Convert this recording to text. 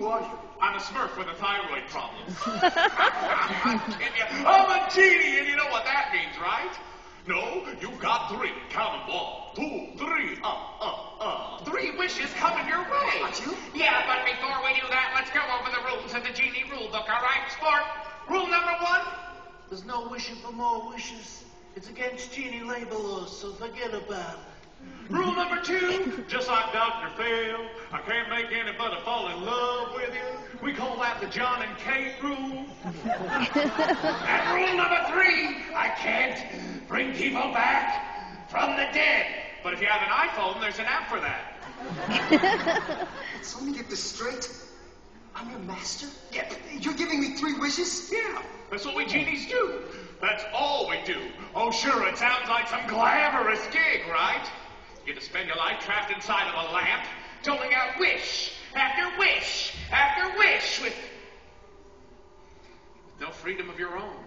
are you? I'm a Smurf with a thyroid problem. I'm a genie, and you know what that means, right? No, you've got 3. Count them. 1, 2, 3. 3 wishes coming your way. Got you? Yeah, but before we do that, let's go over the rules of the genie rule book, all right, sport? Rule number 1. There's no wishing for more wishes. It's against genie labor laws, so forget about it. Rule number 2, just like Dr. Phil, I can't make anybody fall in love with you. We call that the John and Kate rule. And rule number 3, I can't bring people back from the dead. But if you have an iPhone, there's an app for that. So let me get this straight. I'm your master? Yep. You're giving me 3 wishes? Yeah, that's what we genies do. That's all we do. Oh, sure, it sounds like some glamorous gig, right? You get to spend your life trapped inside of a lamp, doling out wish after wish after wish with no freedom of your own.